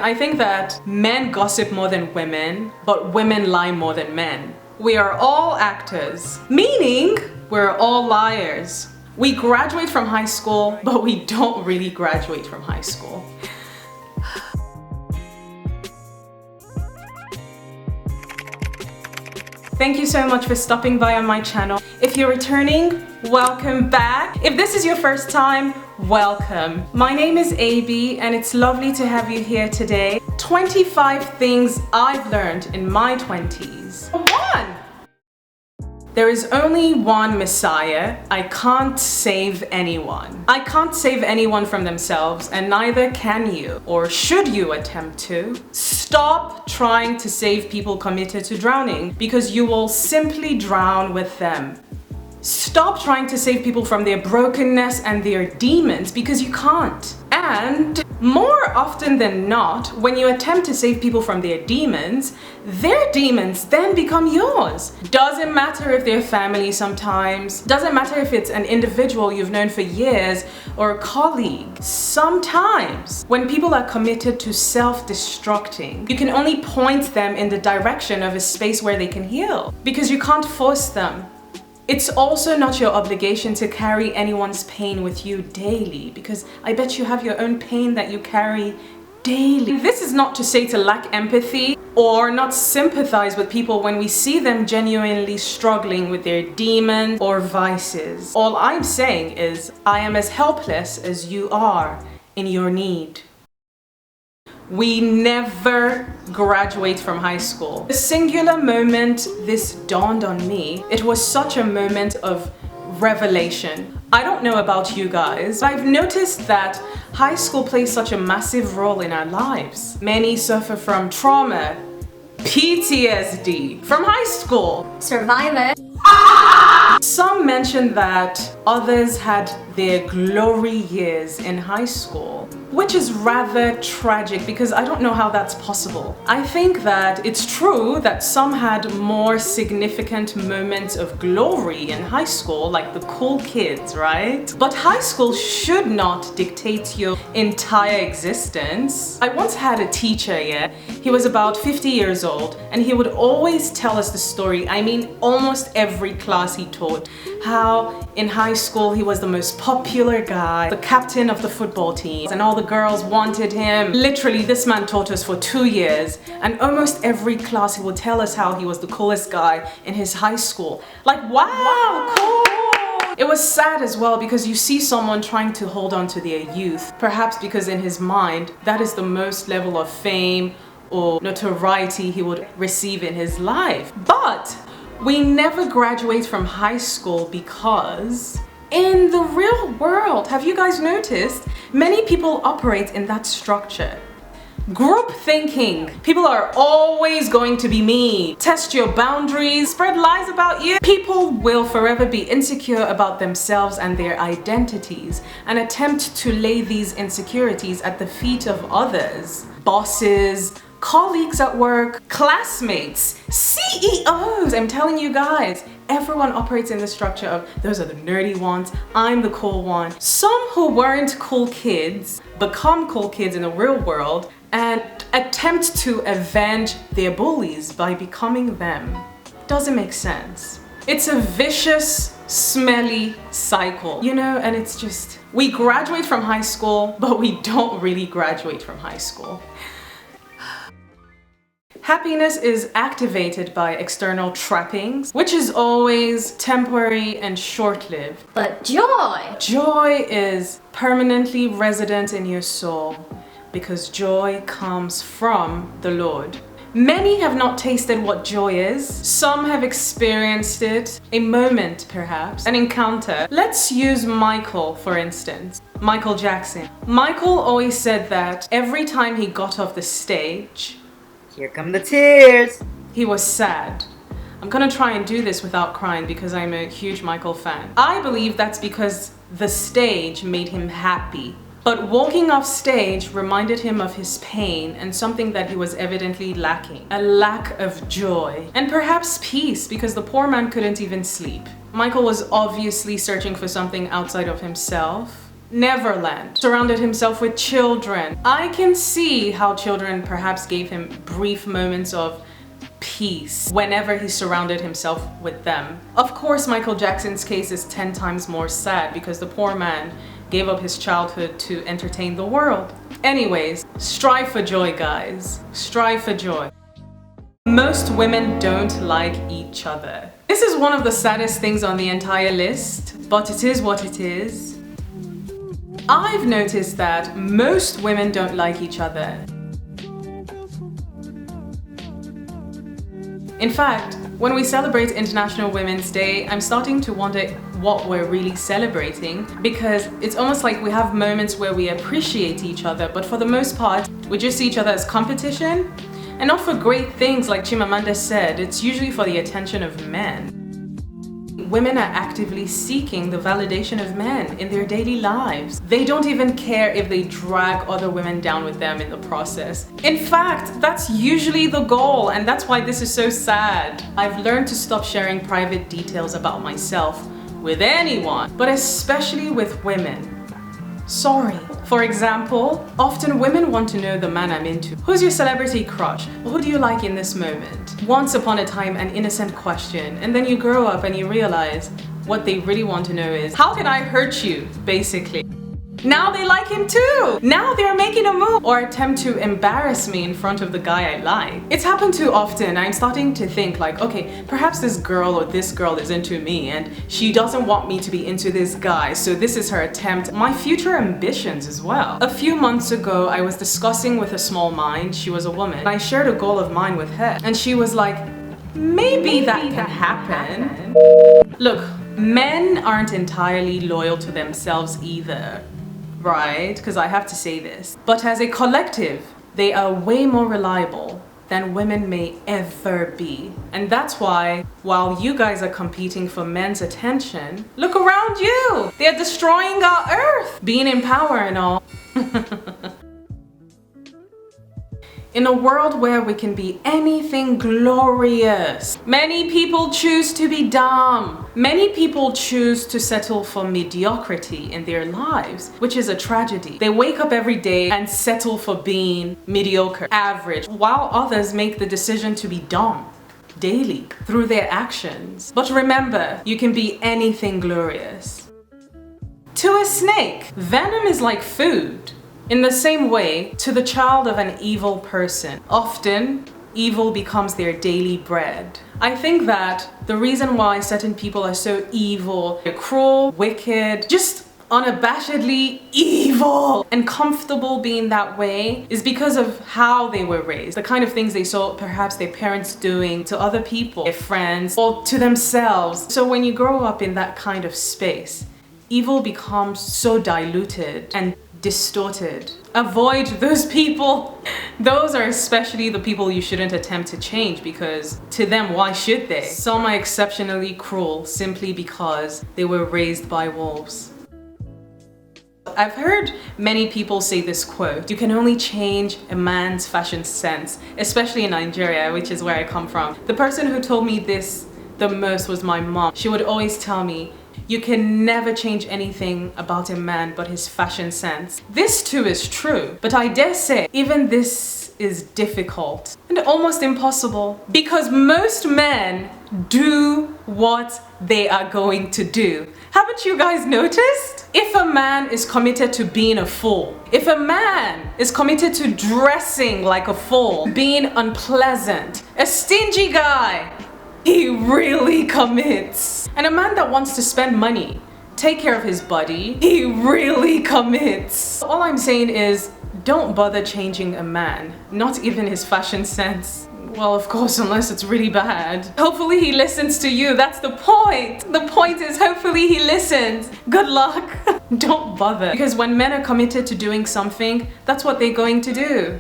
I think that men gossip more than women, but women lie more than men. We are all actors, meaning we're all liars. We graduate from high school, but we don't really graduate from high school. Thank you so much for stopping by on my channel. If you're returning, welcome back. If this is your first time, welcome. My name is AB and it's lovely to have you here today. 25 things I've learned in my 20s. 1. There is only one Messiah. I can't save anyone. I can't save anyone from themselves, and neither can you, or should you attempt to. Stop trying to save people committed to drowning, because you will simply drown with them. Stop trying to save people from their brokenness and their demons, because you can't. And more often than not, when you attempt to save people from their demons then become yours. Doesn't matter if they're family sometimes. Doesn't matter if it's an individual you've known for years or a colleague. Sometimes, when people are committed to self-destructing, you can only point them in the direction of a space where they can heal, because you can't force them. It's also not your obligation to carry anyone's pain with you daily, because I bet you have your own pain that you carry daily. This is not to say to lack empathy or not sympathize with people when we see them genuinely struggling with their demons or vices. All I'm saying is I am as helpless as you are in your need. We never graduate from high school. The singular moment this dawned on me, it was such a moment of revelation. I don't know about you guys, but I've noticed that high school plays such a massive role in our lives. Many suffer from trauma, PTSD from high school. Survivor. Some mentioned that others had their glory years in high school, which is rather tragic because I don't know how that's possible. I think that it's true that some had more significant moments of glory in high school, like the cool kids, right? But high school should not dictate your entire existence. I once had a teacher, he was about 50 years old, and he would always tell us the story, I mean almost every class he taught, how in high school he was the most popular guy, the captain of the football team, and all the girls wanted him. Literally, this man taught us for 2 years, and almost every class he would tell us how he was the coolest guy in his high school. Like, wow, cool! It was sad as well because you see someone trying to hold on to their youth, perhaps because in his mind, that is the most level of fame or notoriety he would receive in his life. But we never graduate from high school because in the real world, have you guys noticed, many people operate in that structure. Group thinking. People are always going to be mean, test your boundaries, spread lies about you. People will forever be insecure about themselves and their identities and attempt to lay these insecurities at the feet of others. Bosses, colleagues at work, classmates, CEOs. I'm telling you guys, everyone operates in the structure of those are the nerdy ones, I'm the cool one. Some who weren't cool kids become cool kids in the real world and attempt to avenge their bullies by becoming them. Doesn't make sense. It's a vicious, smelly cycle, you know, and it's just, we graduate from high school, but we don't really graduate from high school. Happiness is activated by external trappings, which is always temporary and short-lived. But joy! Joy is permanently resident in your soul because joy comes from the Lord. Many have not tasted what joy is. Some have experienced it, a moment perhaps, an encounter. Let's use Michael for instance. Michael Jackson. Michael always said that every time he got off the stage, here come the tears. he was sad. I'm gonna try and do this without crying because I'm a huge Michael fan. I believe that's because the stage made him happy. But walking off stage reminded him of his pain and something that he was evidently lacking. A lack of joy. And perhaps peace, because the poor man couldn't even sleep. Michael was obviously searching for something outside of himself. Neverland. Surrounded himself with children. I can see how children perhaps gave him brief moments of peace whenever he surrounded himself with them. Of course, Michael Jackson's case is 10 times more sad because the poor man gave up his childhood to entertain the world. Anyways, strive for joy, guys. Strive for joy. Most women don't like each other. This is one of the saddest things on the entire list, but it is what it is. I've noticed that most women don't like each other. In fact, when we celebrate International Women's Day, I'm starting to wonder what we're really celebrating, because it's almost like we have moments where we appreciate each other, but for the most part, we just see each other as competition, and not for great things like Chimamanda said. It's usually for the attention of men. Women are actively seeking the validation of men in their daily lives. They don't even care if they drag other women down with them in the process. In fact, that's usually the goal, and that's why this is so sad. I've learned to stop sharing private details about myself with anyone, but especially with women. Sorry. For example, often women want to know the man I'm into. Who's your celebrity crush? Or who do you like in this moment? Once upon a time, an innocent question, and then you grow up and you realize what they really want to know is, how can I hurt you, basically? Now they like him too! Now they're making a move or attempt to embarrass me in front of the guy I like. It's happened too often. I'm starting to think like, okay, perhaps this girl or this girl is into me and she doesn't want me to be into this guy, so this is her attempt. My future ambitions as well. A few months ago, I was discussing with a small mind. She was a woman. I shared a goal of mine with her and she was like, maybe that can happen. Look, men aren't entirely loyal to themselves either. Right? Because I have to say this. But as a collective, they are way more reliable than women may ever be. And that's why, while you guys are competing for men's attention, look around you! They're destroying our earth! Being in power and all. In a world where we can be anything glorious, many people choose to be dumb. Many people choose to settle for mediocrity in their lives, which is a tragedy. They wake up every day and settle for being mediocre, average, while others make the decision to be dumb daily through their actions. But remember, you can be anything glorious. To a snake, venom is like food. In the same way, to the child of an evil person, often evil becomes their daily bread. I think that the reason why certain people are so evil, they're cruel, wicked, just unabashedly evil and comfortable being that way is because of how they were raised. The kind of things they saw perhaps their parents doing to other people, their friends, or to themselves. So when you grow up in that kind of space, evil becomes so diluted and distorted. Avoid those people. Those are especially the people you shouldn't attempt to change, because to them, why should they? Some are exceptionally cruel simply because they were raised by wolves. I've heard many people say this quote: you can only change a man's fashion sense, especially in Nigeria, which is where I come from. The person who told me this the most was my mom. She would always tell me, you can never change anything about a man but his fashion sense. This too is true, but I dare say even this is difficult and almost impossible, because most men do what they are going to do. Haven't you guys noticed? If a man is committed to being a fool, if a man is committed to dressing like a fool, being unpleasant, a stingy guy, he really commits. And a man that wants to spend money, take care of his body, he really commits. All I'm saying is, don't bother changing a man, not even his fashion sense. Well, of course, unless it's really bad. Hopefully he listens to you, that's the point. The point is, hopefully he listens. Good luck. Don't bother. Because when men are committed to doing something, that's what they're going to do.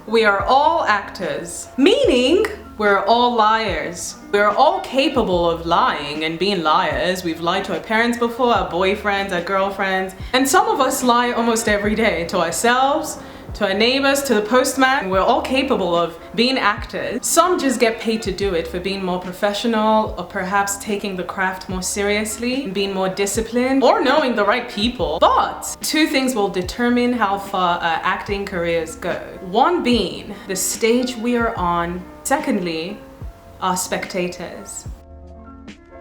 We are all actors, meaning we're all liars. We're all capable of lying and being liars. We've lied to our parents before, our boyfriends, our girlfriends, and some of us lie almost every day to ourselves, to our neighbors, to the postman. We're all capable of being actors. Some just get paid to do it for being more professional, or perhaps taking the craft more seriously, and being more disciplined, or knowing the right people. But two things will determine how far our acting careers go. One being the stage we are on. Secondly, our spectators.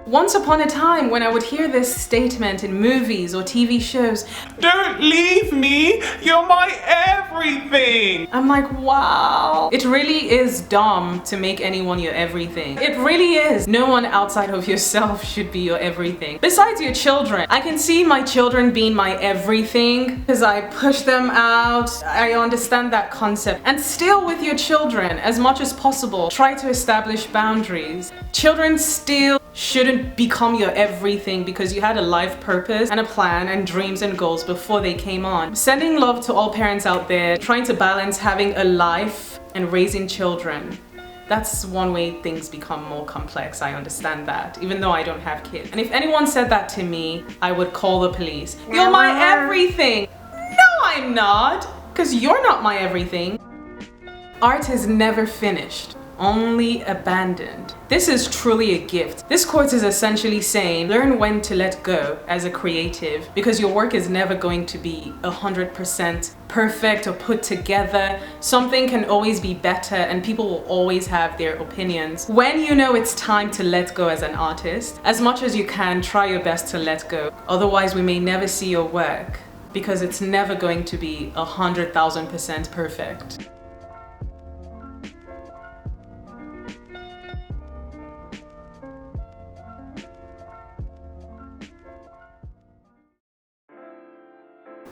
Once upon a time, when I would hear this statement in movies or TV shows, "Don't leave me, you're my everything." I'm like, wow. It really is dumb to make anyone your everything. It really is. No one outside of yourself should be your everything. Besides your children, I can see my children being my everything because I push them out. I understand that concept. And still with your children, as much as possible, try to establish boundaries. Children still shouldn't become your everything because you had a life purpose and a plan and dreams and goals before they came on. Sending love to all parents out there trying to balance having a life and raising children. That's one way things become more complex. I understand that, even though I don't have kids. And if anyone said that to me, I would call the police. You're my everything. No, I'm not, because you're not my everything. Art is never finished, only abandoned. This is truly a gift. This quote is essentially saying, learn when to let go as a creative, because your work is never going to be 100% perfect or put together. Something can always be better and people will always have their opinions. When you know it's time to let go as an artist, as much as you can, try your best to let go. Otherwise, we may never see your work because it's never going to be 100,000% perfect.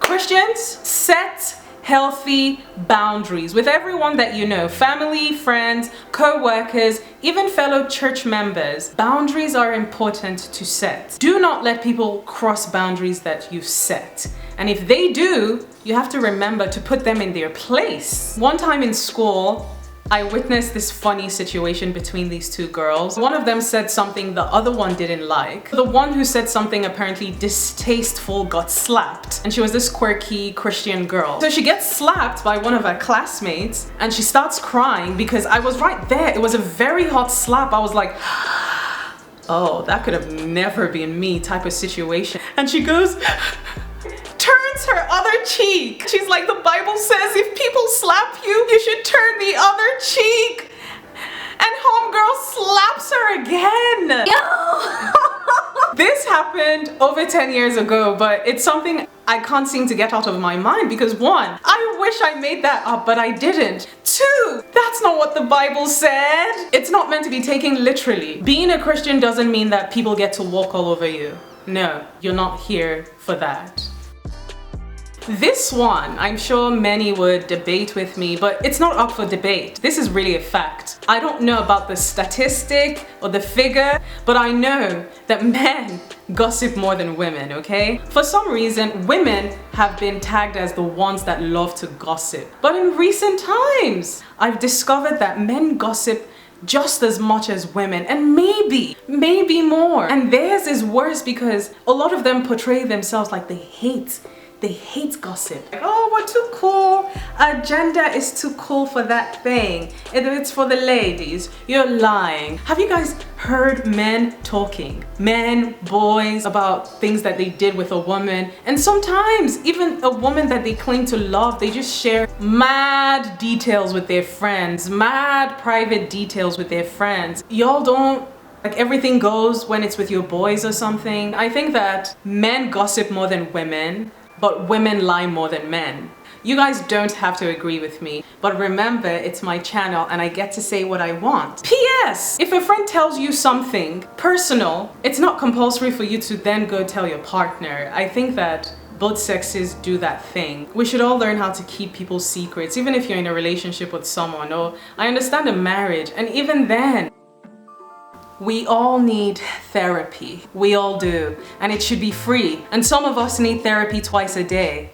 Christians, set healthy boundaries with everyone that you know, family, friends, co-workers, even fellow church members. Boundaries are important to set. Do not let people cross boundaries that you've set. And if they do, you have to remember to put them in their place. One time in school, I witnessed this funny situation between these two girls. One of them said something the other one didn't like. The one who said something apparently distasteful got slapped. And she was this quirky Christian girl. So she gets slapped by one of her classmates and she starts crying because I was right there. It was a very hot slap. I was like, oh, that could have never been me type of situation. And she goes, turns her other cheek. She's like, the Bible says if people slap you, you should turn the other cheek. And homegirl slaps her again. Yo! This happened over 10 years ago, but it's something I can't seem to get out of my mind because one, I wish I made that up, but I didn't. Two, that's not what the Bible said. It's not meant to be taken literally. Being a Christian doesn't mean that people get to walk all over you. No, you're not here for that. This one, I'm sure many would debate with me, but it's not up for debate. This is really a fact. I don't know about the statistic or the figure, but I know that men gossip more than women, okay? For some reason, women have been tagged as the ones that love to gossip. But in recent times, I've discovered that men gossip just as much as women, and maybe more. And theirs is worse because a lot of them portray themselves like they hate gossip. Like, oh, we're too cool. Our gender is too cool for that thing. It's for the ladies. You're lying. Have you guys heard men talking? Men, boys, about things that they did with a woman. And sometimes even a woman that they claim to love, they just share mad details with their friends, mad private details with their friends. Y'all don't, like, everything goes when it's with your boys or something. I think that men gossip more than women, but women lie more than men. You guys don't have to agree with me, but remember, it's my channel and I get to say what I want. P.S. If a friend tells you something personal, it's not compulsory for you to then go tell your partner. I think that both sexes do that thing. We should all learn how to keep people's secrets, even if you're in a relationship with someone, or I understand a marriage, and even then, we all need therapy. We all do. And it should be free. And some of us need therapy twice a day.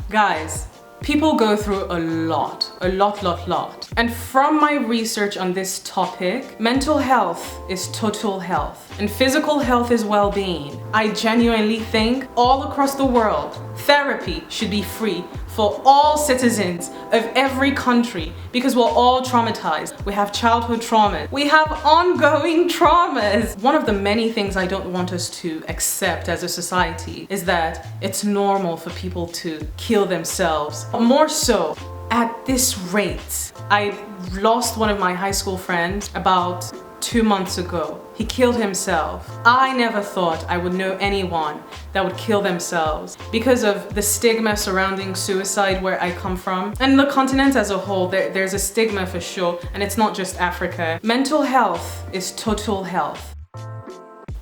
Guys, people go through a lot a lot. And from my research on this topic, mental health is total health and physical health is well-being. I genuinely think all across the world, therapy should be free for all citizens of every country because we're all traumatized. We have childhood traumas. We have ongoing traumas. One of the many things I don't want us to accept as a society is that it's normal for people to kill themselves. More so, at this rate, I lost one of my high school friends about 2 months ago. He killed himself. I never thought I would know anyone that would kill themselves because of the stigma surrounding suicide where I come from. And the continent as a whole, there's a stigma for sure, and it's not just Africa. Mental health is total health.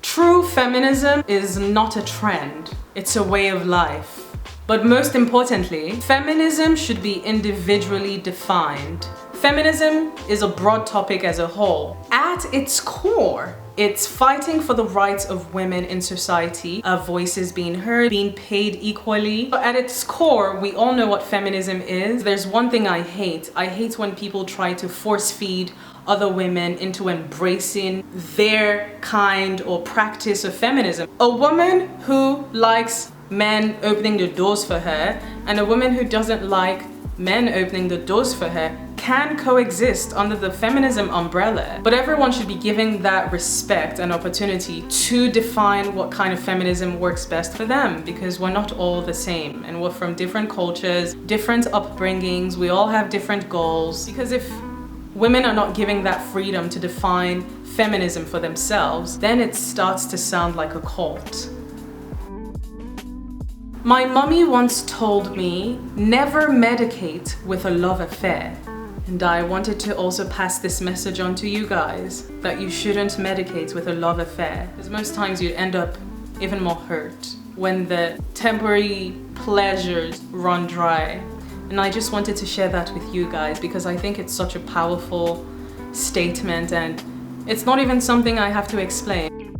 True feminism is not a trend, it's a way of life. But most importantly, feminism should be individually defined. Feminism is a broad topic as a whole. At its core, it's fighting for the rights of women in society, of voices being heard, being paid equally. But at its core, we all know what feminism is. There's one thing I hate. I hate when people try to force feed other women into embracing their kind or practice of feminism. A woman who likes men opening the doors for her and a woman who doesn't like men opening the doors for her can coexist under the feminism umbrella. But everyone should be given that respect and opportunity to define what kind of feminism works best for them, because we're not all the same and we're from different cultures, different upbringings, we all have different goals. Because if women are not giving that freedom to define feminism for themselves, then it starts to sound like a cult. My mummy once told me, never medicate with a love affair. And I wanted to also pass this message on to you guys, that you shouldn't medicate with a love affair. Because most times you end up even more hurt when the temporary pleasures run dry. And I just wanted to share that with you guys because I think it's such a powerful statement and it's not even something I have to explain.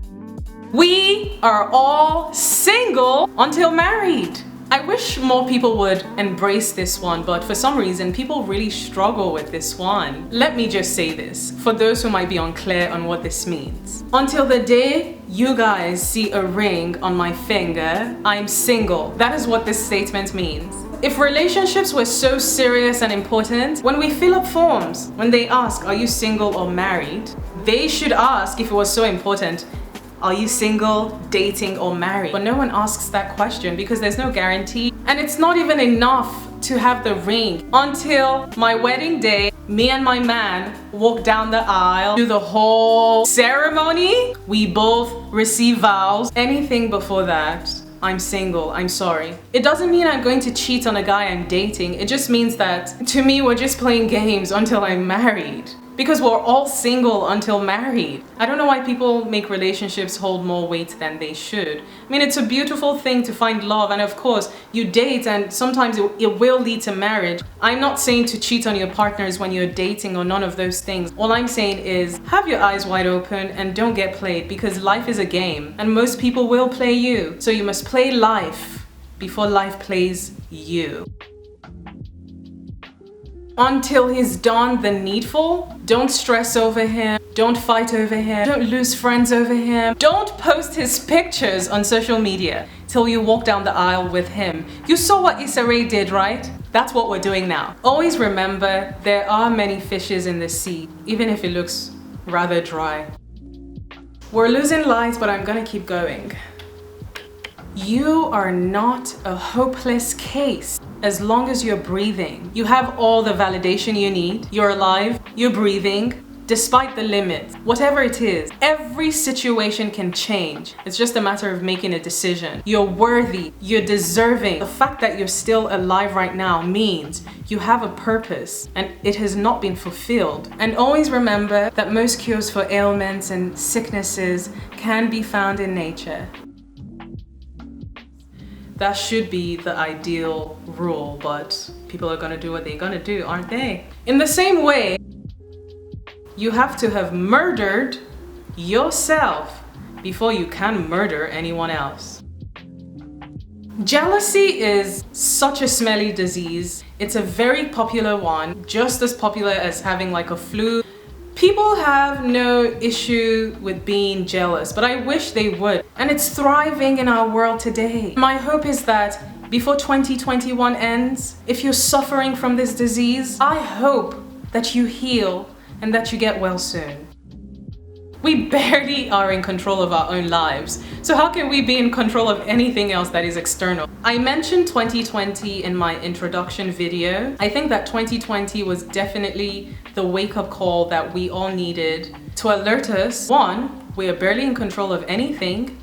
We are all single until married. I wish more people would embrace this one, but for some reason, people really struggle with this one. Let me just say this, for those who might be unclear on what this means. Until the day you guys see a ring on my finger, I'm single. That is what this statement means. If relationships were so serious and important, when we fill up forms, when they ask, are you single or married? They should ask, if it was so important, are you single, dating, or married? But no one asks that question because there's no guarantee. And it's not even enough to have the ring. Until my wedding day, me and my man walk down the aisle, do the whole ceremony. We both receive vows. Anything before that, I'm single, I'm sorry. It doesn't mean I'm going to cheat on a guy I'm dating. It just means that, to me, we're just playing games until I'm married. Because we're all single until married. I don't know why people make relationships hold more weight than they should. I mean, it's a beautiful thing to find love, and of course, you date and sometimes it will lead to marriage. I'm not saying to cheat on your partners when you're dating or none of those things. All I'm saying is have your eyes wide open and don't get played, because life is a game and most people will play you. So you must play life before life plays you. Until he's done the needful, don't stress over him, don't fight over him, don't lose friends over him, don't post his pictures on social media till you walk down the aisle with him. You saw what Issa Rae did, right? That's what we're doing now. Always remember, there are many fishes in the sea, even if it looks rather dry. We're losing light, but I'm gonna keep going. You are not a hopeless case. As long as you're breathing, you have all the validation you need. You're alive, you're breathing, despite the limits. Whatever it is, every situation can change. It's just a matter of making a decision. You're worthy, you're deserving. The fact that you're still alive right now means you have a purpose and it has not been fulfilled. And always remember that most cures for ailments and sicknesses can be found in nature. That should be the ideal rule, but people are gonna do what they're gonna do, aren't they? In the same way, you have to have murdered yourself before you can murder anyone else. Jealousy is such a smelly disease. It's a very popular one, just as popular as having like a flu. People have no issue with being jealous, but I wish they would. And it's thriving in our world today. My hope is that before 2021 ends, if you're suffering from this disease, I hope that you heal and that you get well soon. We barely are in control of our own lives, so how can we be in control of anything else that is external? I mentioned 2020 in my introduction video. I think that 2020 was definitely the wake-up call that we all needed to alert us. 1, we are barely in control of anything.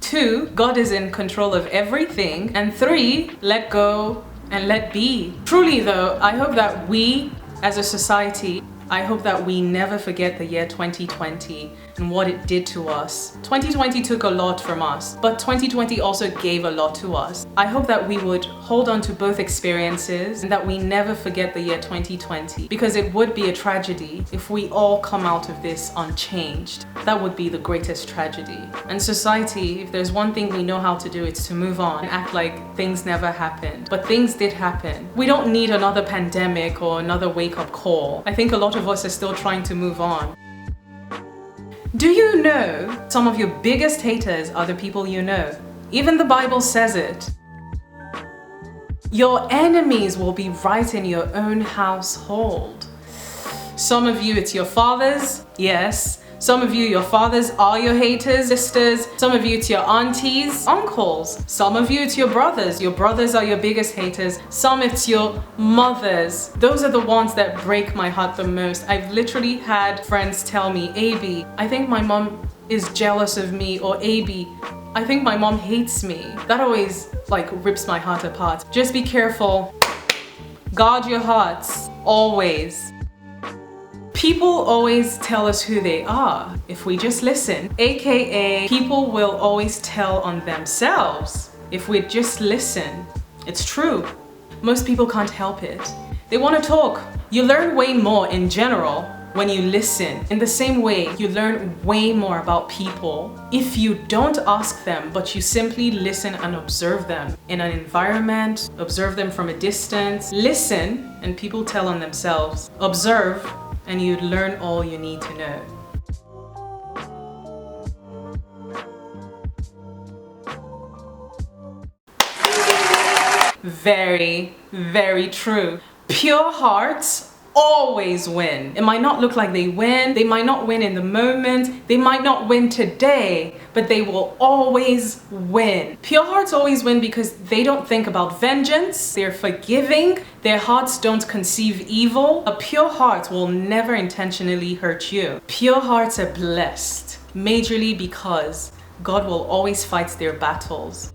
2, God is in control of everything. And 3, let go and let be. Truly though, I hope that we as a society, I hope that we never forget the year 2020 and what it did to us. 2020 took a lot from us, but 2020 also gave a lot to us. I hope that we would hold on to both experiences and that we never forget the year 2020, because it would be a tragedy if we all come out of this unchanged. That would be the greatest tragedy. And society, if there's one thing we know how to do, it's to move on and act like things never happened. But things did happen. We don't need another pandemic or another wake-up call. I think a lot of us are still trying to move on. Do you know some of your biggest haters are the people you know? Even the Bible says it. Your enemies will be right in your own household. Some of you, it's your fathers, yes. Some of you, your fathers are your haters, sisters. Some of you, it's your aunties, uncles. Some of you, it's your brothers. Your brothers are your biggest haters. Some, it's your mothers. Those are the ones that break my heart the most. I've literally had friends tell me, AB, I think my mom is jealous of me, or AB, I think my mom hates me. That always like rips my heart apart. Just be careful. Guard your hearts, always. People always tell us who they are if we just listen. AKA, people will always tell on themselves if we just listen. It's true. Most people can't help it. They want to talk. You learn way more in general when you listen. In the same way, you learn way more about people if you don't ask them, but you simply listen and observe them in an environment, observe them from a distance. Listen, and people tell on themselves. Observe, and you'd learn all you need to know. Very, very true. Pure hearts always win. It might not look like they win, they might not win in the moment, they might not win today, but they will always win. Pure hearts always win because they don't think about vengeance, they're forgiving, their hearts don't conceive evil. A pure heart will never intentionally hurt you. Pure hearts are blessed, majorly because God will always fight their battles.